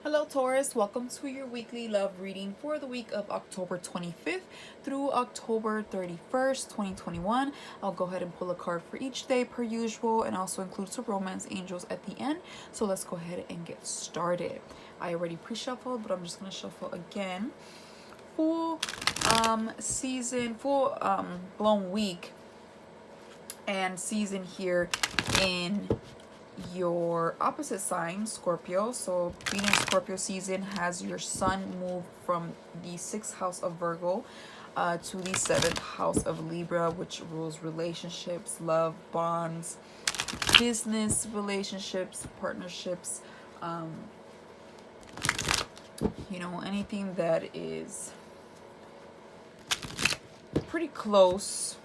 Hello Taurus, welcome to your weekly love reading for the week of October 25th through October 31st, 2021. I'll go ahead and pull a card for each day per usual and also include some romance angels at the end. So let's go ahead and get started. I already pre-shuffled, but I'm just going to shuffle again. Full blown week and season here in your opposite sign, Scorpio. So Venus Scorpio season has your sun move from the 6th house of Virgo to the 7th house of Libra, which rules relationships, love, bonds, business relationships, partnerships, anything that is pretty close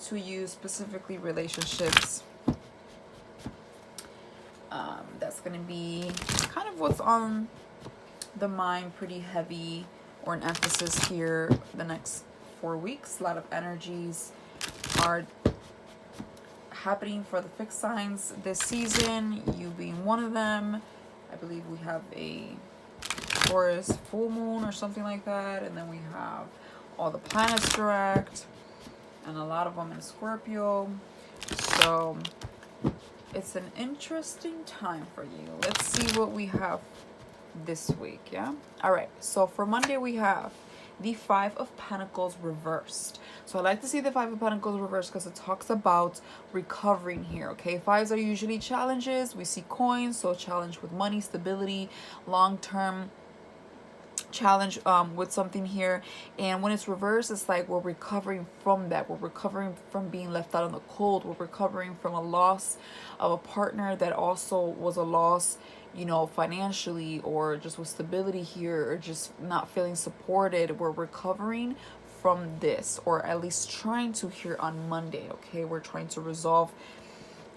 to you, specifically relationships. That's going to be kind of what's on the mind, pretty heavy, or an emphasis here the next 4 weeks. A lot of energies are happening for the fixed signs this season, you being one of them. I believe we have a Taurus full moon or something like that, and then we have all the planets direct and a lot of them in Scorpio. So it's an interesting time for you. Let's see what we have this week. Yeah, all right, so for Monday we have the 5 of Pentacles reversed. So I like to see the 5 of Pentacles reversed because it talks about recovering here. Okay, fives are usually challenges. We see coins, so challenge with money, stability, long-term challenge with something here. And when it's reversed, it's like we're recovering from that. We're recovering from being left out in the cold. We're recovering from a loss of a partner that also was a loss, financially, or just with stability here, or just not feeling supported. We're recovering from this, or at least trying to here on Monday. Okay, we're trying to resolve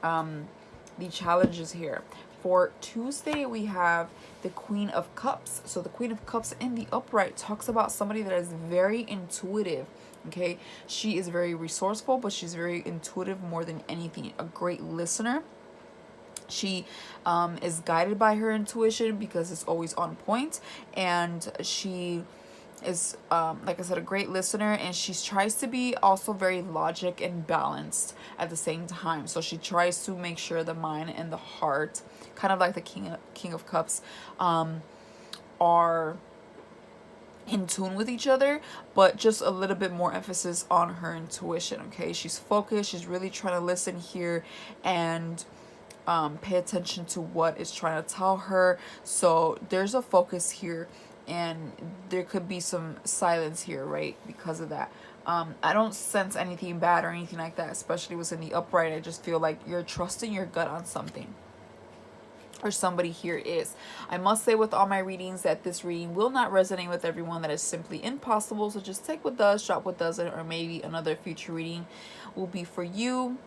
the challenges here. For Tuesday, we have the Queen of Cups. So the Queen of Cups in the upright talks about somebody that is very intuitive. Okay, she is very resourceful, but she's very intuitive more than anything. A great listener. She is guided by her intuition because it's always on point, and she is like I said, a great listener, and she tries to be also very logic and balanced at the same time. So she tries to make sure the mind and the heart, kind of like the King of Cups, are in tune with each other, but just a little bit more emphasis on her intuition. Okay, she's focused, she's really trying to listen here and pay attention to what it's trying to tell her. So there's a focus here, and there could be some silence here, right, because of that. I don't sense anything bad or anything like that, especially what's in the upright. I just feel like you're trusting your gut on something, or somebody here is. I must say with all my readings that this reading will not resonate with everyone. That is simply impossible. So just take what does, drop what doesn't, or maybe another future reading will be for you.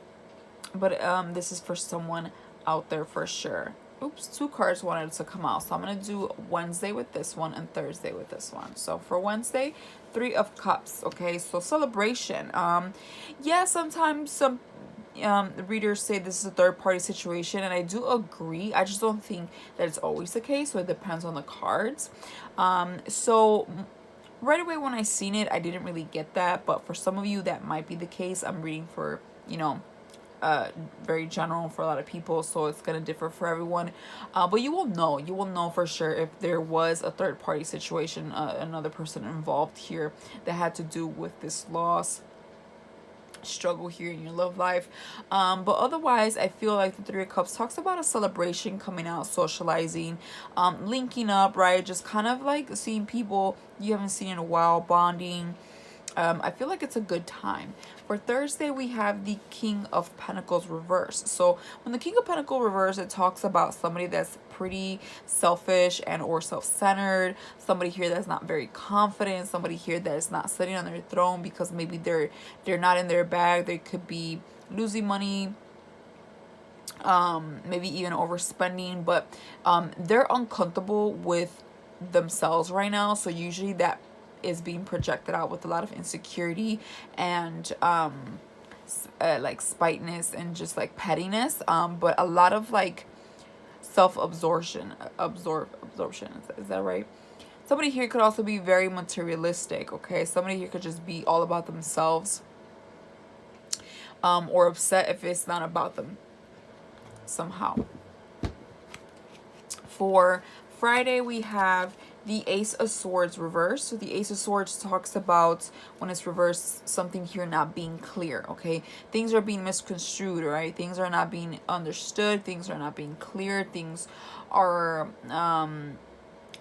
But this is for someone out there for sure. Oops, 2 cards wanted to come out, so I'm gonna do Wednesday with this one and Thursday with this one. So for Wednesday, 3 of Cups. Okay, so celebration. Yeah, sometimes some readers say this is a third party situation, and I do agree. I just don't think that it's always the case, so it depends on the cards. So right away when I seen it, I didn't really get that, but for some of you that might be the case. I'm reading for, very general for a lot of people, so it's gonna differ for everyone, but you will know for sure if there was a third party situation, another person involved here that had to do with this loss, struggle here in your love life. But otherwise, I feel like the 3 of Cups talks about a celebration, coming out, socializing, linking up, right? Just kind of like seeing people you haven't seen in a while, bonding. I feel like it's a good time. For Thursday, we have the King of Pentacles reverse. So when the King of Pentacles reverse, it talks about somebody that's pretty selfish and or self-centered, somebody here that's not very confident, somebody here that is not sitting on their throne because maybe they're not in their bag. They could be losing money, maybe even overspending, but they're uncomfortable with themselves right now. So usually that is being projected out with a lot of insecurity and like spiteness and just like pettiness, but a lot of like self-absorption. Absorption. Is that right? Somebody here could also be very materialistic, okay? Somebody here could just be all about themselves, or upset if it's not about them somehow. For Friday, we have the Ace of Swords reversed. So the Ace of Swords talks about, when it's reversed, something here not being clear, okay? Things are being misconstrued, right? Things are not being understood. Things are not being clear. Things are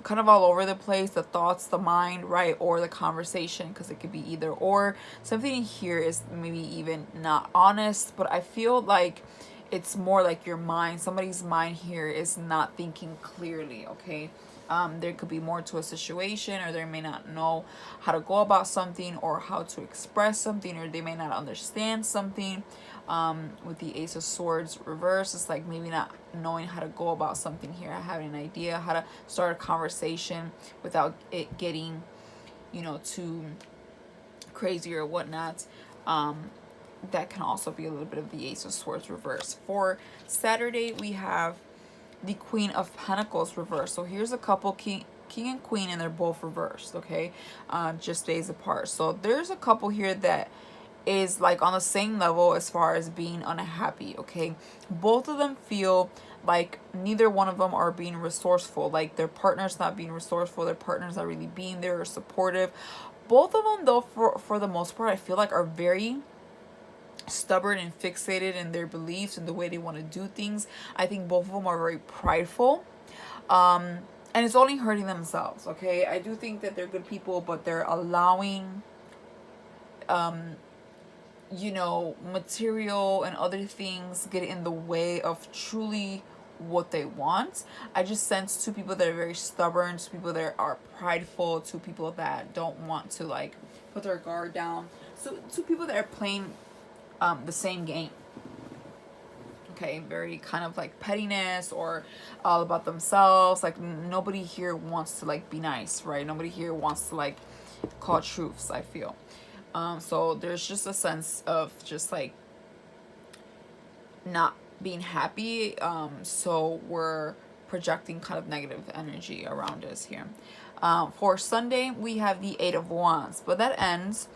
kind of all over the place, the thoughts, the mind, right? Or the conversation, because it could be either or. Something here is maybe even not honest, but I feel like it's more like your mind. Somebody's mind here is not thinking clearly, okay? There could be more to a situation, or they may not know how to go about something or how to express something, or they may not understand something. With the Ace of Swords reverse, it's like maybe not knowing how to go about something here, having an idea how to start a conversation without it getting, too crazy or whatnot. That can also be a little bit of the Ace of Swords reverse. For Saturday, we have the Queen of Pentacles reversed. So here's a couple, king and queen, and they're both reversed, okay? Just days apart. So there's a couple here that is like on the same level as far as being unhappy, okay? Both of them feel like neither one of them are being resourceful. Like their partner's not being resourceful. Their partner's not really being there or supportive. Both of them, though, for the most part, I feel like are very stubborn and fixated in their beliefs and the way they want to do things. I think both of them are very prideful, and it's only hurting themselves, okay? I do think that they're good people, but they're allowing material and other things get in the way of truly what they want. I just sense two people that are very stubborn, two people that are prideful, two people that don't want to like put their guard down. So two people that are playing the same game. Okay, very kind of like pettiness or all about themselves. Like nobody here wants to like be nice, right? Nobody here wants to like call truths, I feel. So there's just a sense of just like not being happy. So we're projecting kind of negative energy around us here. For Sunday, we have the Eight of Wands, but that ends.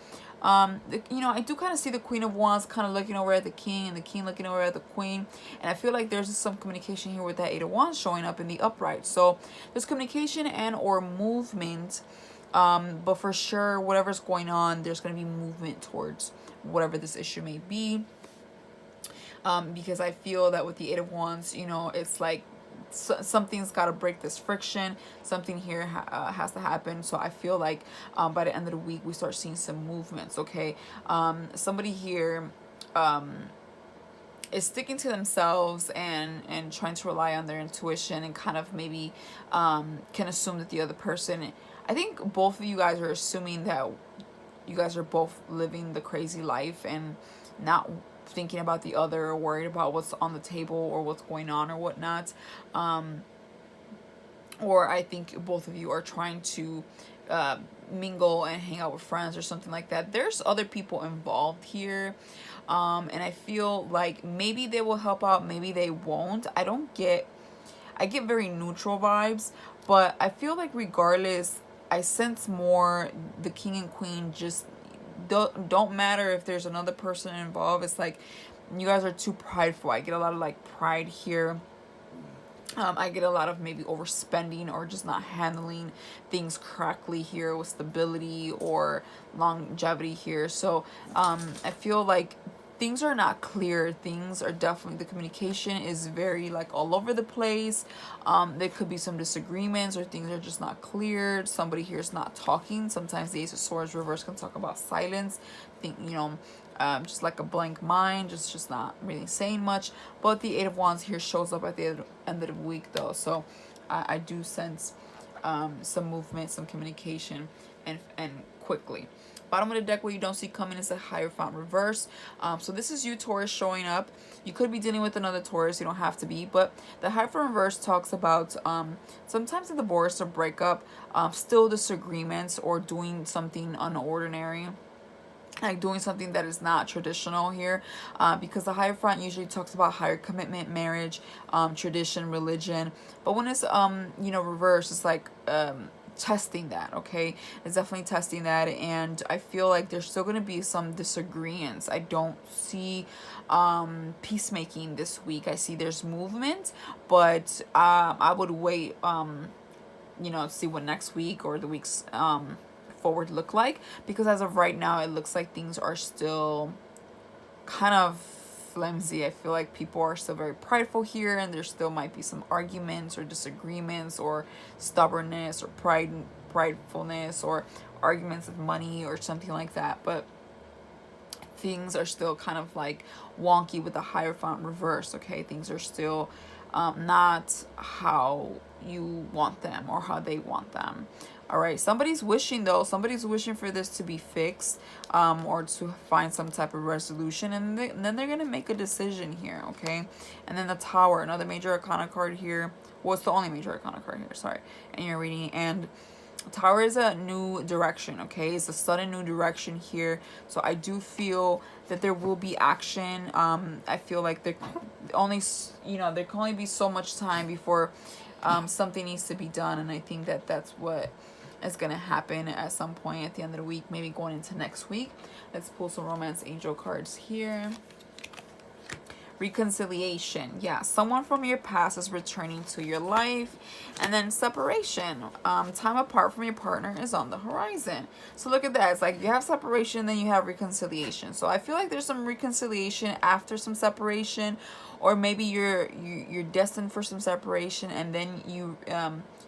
I do kind of see the Queen of Wands kind of looking over at the King, and the King looking over at the Queen, and I feel like there's some communication here with that Eight of Wands showing up in the upright. So there's communication and or movement, but for sure, whatever's going on, there's going to be movement towards whatever this issue may be, because I feel that with the Eight of Wands, it's like something's got to break this friction. Something here has to happen. So I feel like by the end of the week we start seeing some movements, okay? Somebody here is sticking to themselves and trying to rely on their intuition, and kind of maybe can assume that the other person, I think both of you guys are assuming that you guys are both living the crazy life and not thinking about the other, or worried about what's on the table or what's going on or whatnot. Or I think both of you are trying to mingle and hang out with friends or something like that. There's other people involved here, and I feel like maybe they will help out, maybe they won't. I get very neutral vibes, but I feel like regardless, I sense more the King and Queen just don't matter if there's another person involved. It's like you guys are too prideful. I get a lot of like pride here. I get a lot of maybe overspending or just not handling things correctly here with stability or longevity here. So I feel like things are not clear. Things are definitely, the communication is very like all over the place. There could be some disagreements, or things are just not cleared. Somebody here is not talking. Sometimes the Ace of Swords reverse can talk about silence. Just like a blank mind, just not really saying much. But the Eight of Wands here shows up at the end of the week though. So I do sense some movement, some communication, and quickly. Bottom of the deck, what you don't see coming is the Hierophant reverse. So this is you, Taurus, showing up. You could be dealing with another Taurus. You don't have to be. But the Hierophant reverse talks about sometimes a divorce or breakup, still disagreements, or doing something unordinary. like doing something that is not traditional here, because the Hierophant usually talks about higher commitment, marriage, tradition, religion. But when it's you know, reversed, it's like testing that. Okay, it's definitely testing that. And I feel like there's still going to be some disagreements. I don't see peacemaking this week. I see there's movement, but I would wait, you know, see what next week or the weeks forward look like, because as of right now it looks like things are still kind of flimsy. I feel like people are still very prideful here, and there still might be some arguments or disagreements or stubbornness or pridefulness or arguments of money or something like that. But things are still kind of like wonky with the Hierophant reverse. Okay, things are still not how you want them or how they want them. All right, somebody's wishing though, somebody's wishing for this to be fixed, or to find some type of resolution, and then they're gonna make a decision here. Okay, and then the Tower, another major arcana card here. Well, it's the only major arcana card here, sorry, and you're reading. And Tower is a new direction. Okay, it's a sudden new direction here, so I do feel that there will be action. I feel like there only, you know, there can only be so much time before something needs to be done, and I think that that's what is going to happen at some point at the end of the week, maybe going into next week. Let's pull some Romance Angel cards here. Reconciliation, yeah, someone from your past is returning to your life. And then separation, time apart from your partner is on the horizon. So look at that, it's like you have separation, then you have reconciliation. So I feel like there's some reconciliation after some separation, or maybe you're destined for some separation, and then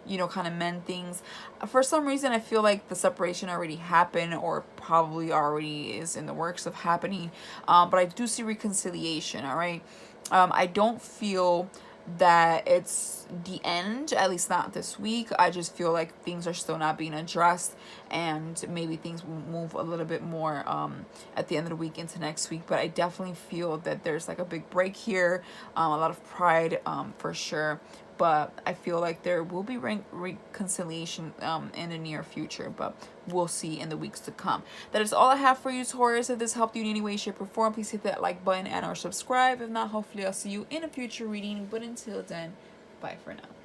you know, kind of mend things. For some reason, I feel like the separation already happened, or probably already is in the works of happening. But I do see reconciliation. All right. I don't feel that it's the end, at least not this week. I just feel like things are still not being addressed, and maybe things will move a little bit more at the end of the week into next week. But I definitely feel that there's like a big break here, a lot of pride, for sure. But I feel like there will be reconciliation in the near future, but we'll see in the weeks to come. That is all I have for you, Taurus. If this helped you in any way, shape, or form, please hit that like button and or subscribe. If not, hopefully I'll see you in a future reading. But until then, bye for now.